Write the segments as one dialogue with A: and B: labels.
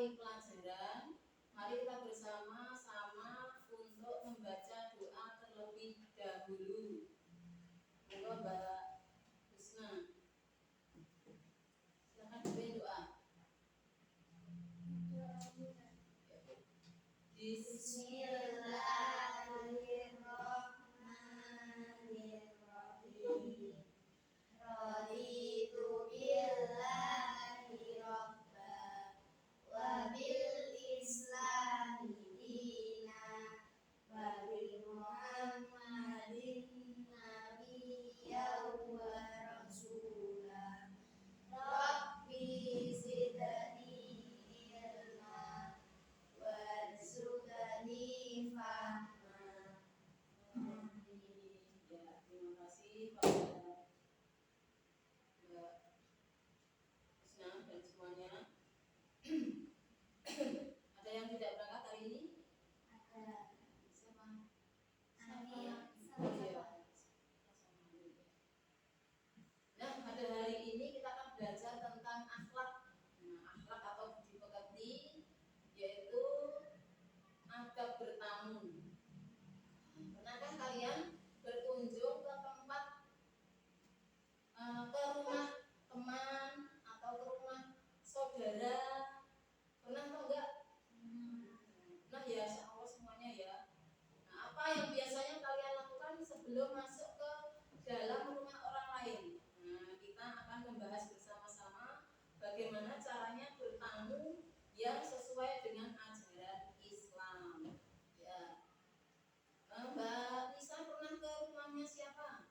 A: memulai pelajaran, mari kita bersama-sama untuk membaca doa terlebih dahulu. Monggo Mbak Husna. Silakan dipimpin doa. Bismillahirrahmanirrahim. Raditu billahi rabba wa bil islami dina wa bi Muhammadin nabiyya wa rasula. Rabbi zidni ilma warzuqni fahma. Ya, terima kasih pada Mbak Husna dan semuanya. Ada yang tidak berangkat hari ini? Ada. Siapa? Iya. Nah, pada hari ini kita akan belajar tentang akhlak. Nah, akhlak atau budi pekerti, yaitu adab bertamu. Pernahkah kalian berkunjung ke tempat, ke rumah teman atau ke rumah saudara? Pernah atau enggak? Nah ya, insya Allah semuanya ya. Nah, apa yang biasanya kalian lakukan sebelum masuk ke dalam rumah orang lain? Nah, kita akan membahas bersama-sama bagaimana caranya bertamu yang sesuai dengan ajaran Islam. Ya. Mbak Nisa pernah ke rumahnya siapa?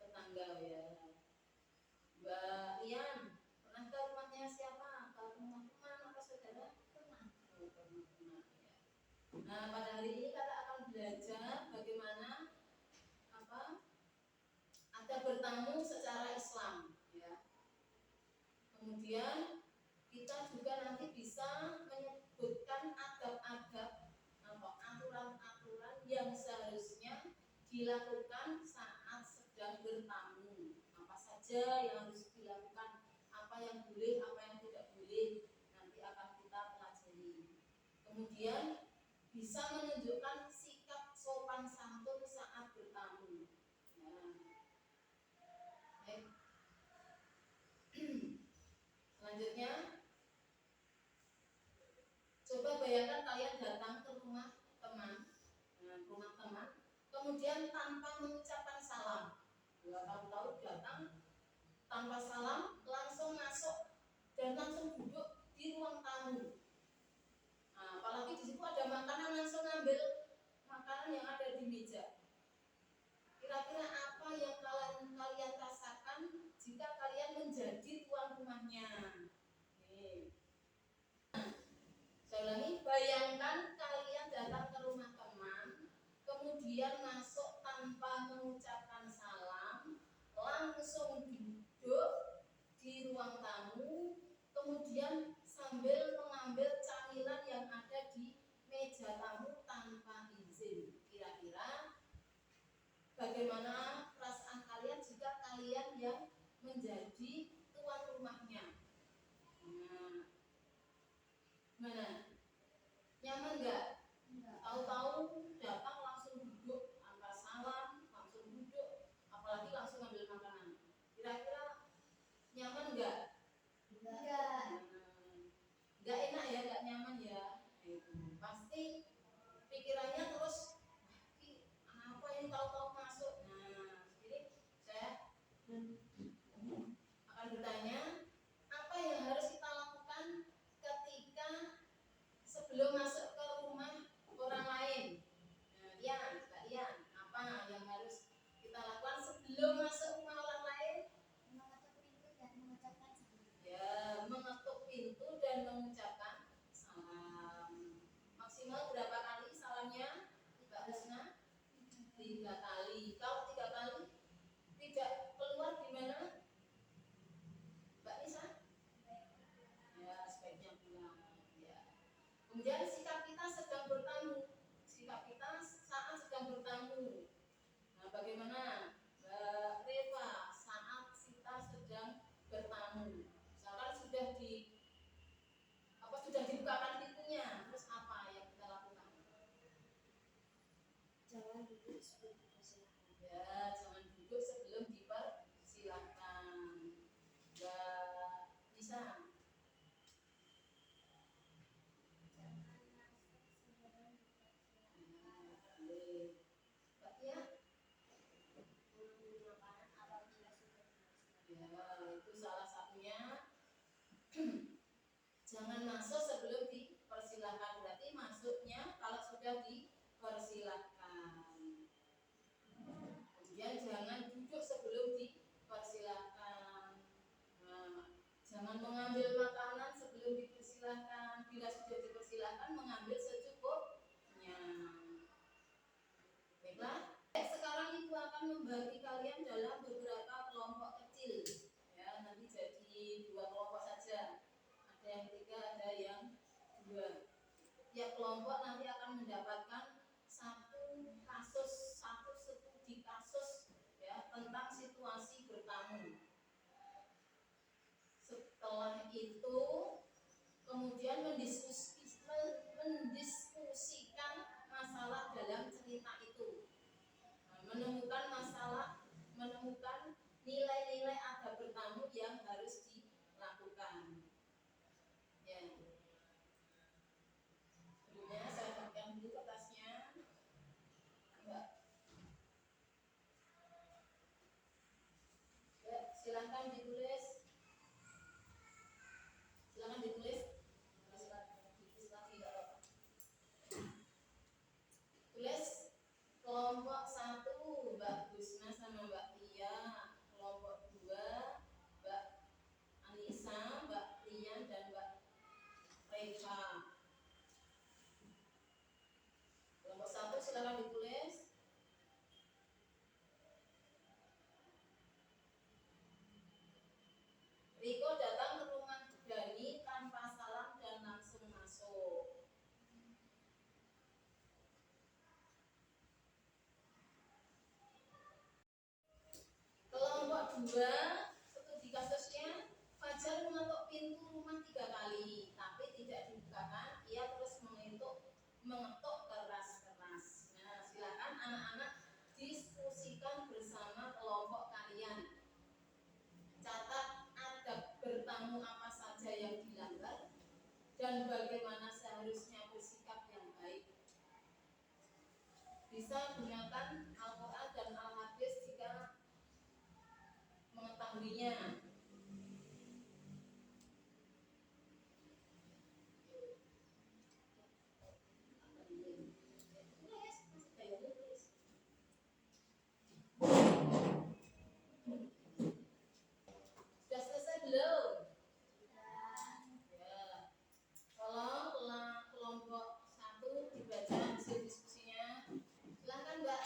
A: Tetangga ya. Mbak Ian pernah ke rumahnya siapa? Ke rumah teman atau saudara? Pernah. Ya. Nah, pada hari ini kita akan belajar bagaimana ada bertamu secara Islam, ya. Kemudian kita juga nanti bisa menyebutkan adab-adab atau aturan-aturan yang seharusnya dilakukan saat sedang bertamu. Apa saja yang harus dilakukan, apa yang boleh, apa yang tidak boleh, nanti akan kita pelajari. Kemudian bisa menunjukkan sikap sopan santun saat bertamu. Nah, baik. Selanjutnya, coba bayangkan kalian datang ke rumah teman, kemudian tanpa mengucapkan salam. Tahu-tahu datang tanpa salam, langsung masuk dan langsung duduk di ruang tamu. Nah, apalagi di situ ada makanan, langsung ngambil makanan yang ada di meja. Kira-kira apa yang kalian rasakan jika kalian menjadi tuan rumahnya? Saya ulangi, bayangkan kalian datang ke rumah teman, kemudian masuk tanpa mengucapkan salam, langsung duduk di ruang tamu, kemudian sambil mengambil camilan yang ada di meja tamu tanpa izin. Kira-kira bagaimana perasaan kalian jika kalian yang menjadi tuan rumahnya? Nah, mana? Nyaman nggak? Tahu-tahu datang langsung duduk tanpa salam, langsung duduk, apalagi langsung ambil makanan. Kira-kira nyaman nggak? Enggak. Nggak enak ya, nggak nyaman ya. Pasti pikirannya terus, apa yang tahu-tahu masuk. Nah, jadi saya akan bertanya, apa yang harus kita lakukan ketika sebelum masuk ke rumah orang lain? Nah, Mbak Ian, apa yang harus kita lakukan sebelum masuk rumah orang lain?
B: Mengetuk pintu dan mengucapkan
A: Ya, jangan duduk sebelum dipersilahkan. Mbak Nisa. Boleh. Mbak Tia? Ya, itu salah satunya. Jangan masuk sebelum dipersilahkan. Berarti masuknya kalau sudah dipersilahkan. Kemudian jangan duduk sebelum dipersilahkan. Nah, jangan mengambil makanan sebelum dipersilahkan. Bila sudah dipersilahkan, mengambil secukupnya. Baiklah. Sekarang ibu akan membagi kalian dalam beberapa kelompok kecil. Ya, nanti jadi 2 kelompok saja. Ada yang 3, ada yang 2. Tiap kelompok nanti akan mendapatkan satu studi kasus ya tentang situasi bertamu. Setelah itu kemudian mendiskusikan masalah dalam cerita itu. Menemukan nilai-nilai adab bertamu yang harus dilakukan. Ya. Sebelumnya saya bagikan dulu kertasnya. Mbak. Ya, silakan ditulis. Silakan ditulis. Tulis kelompok 1 Mbak Gusna sama Mbak Tia, kelompok 2 Mbak Anissa, Mbak Rian dan Mbak Reva. Kelompok 1 silakan ditulis. Riko datang ke rumah Dani tanpa salam dan langsung masuk. Kelompok 2 studi kasusnya Fajar mengetuk pintu rumah 3 kali tapi tidak dibukakan. Ia terus mengetuk keras-keras. Nah, silakan anak-anak diskusikan bersama kelompok kalian. Catat adab bertamu apa saja yang dilanggar dan bagaimana seharusnya bersikap yang baik. Bisa gunakan Al-Quran dan Al-Hadis jika mengetahuinya. Sudah selesai belum? Ya. Tolong kelompok 1 dibaca hasil diskusinya. Silakan Mbak.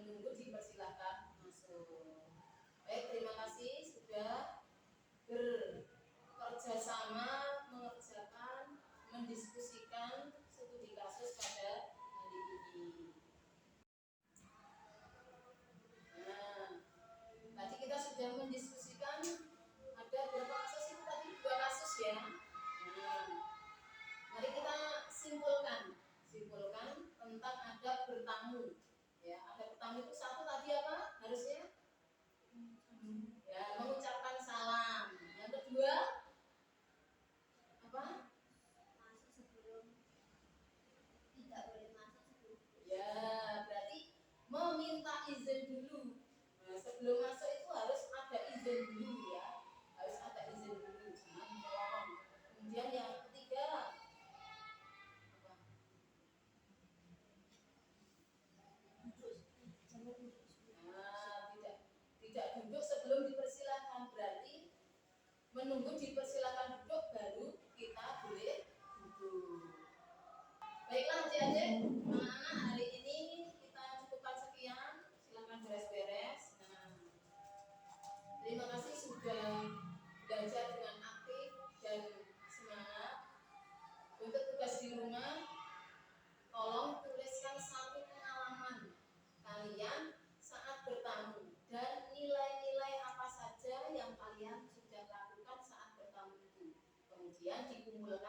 A: menunggu dipersilahkan masuk. Baik, terima kasih sudah bekerja sama mengerjakan, mendiskusikan studi kasus pada hari ini. Nah, tadi kita sudah mendiskusikan ada berapa kasus itu tadi? 2 kasus ya. Nah, mari kita simpulkan tentang ada bertamu. Ya, ada bertamu itu satu tadi apa? Harusnya ya mengucapkan salam. Yang kedua apa?
B: Masuk sebelum tidak boleh masuk sebelum.
A: Ya, berarti meminta izin dulu. Nah, sebelum masuk itu harus ada izin dulu ya. Harus ada izin dulu, jangan nyolong. Kemudian yang ketiga apa? Nah, tidak duduk sebelum dipersilahkan, berarti menunggu dipersilahkan duduk baru kita boleh duduk. Baiklah adik-adik, anak-anak, hari ini kita cukupkan sekian. Silakan beres-beres. Nah, terima kasih sudah belajar dengan aktif dan semangat. Untuk tugas di rumah, tolong tuliskan satu pengalaman kalian saat bertamu dan nilai-nilai apa saja yang kalian sudah lakukan saat bertamu itu. Kemudian dikumpulkan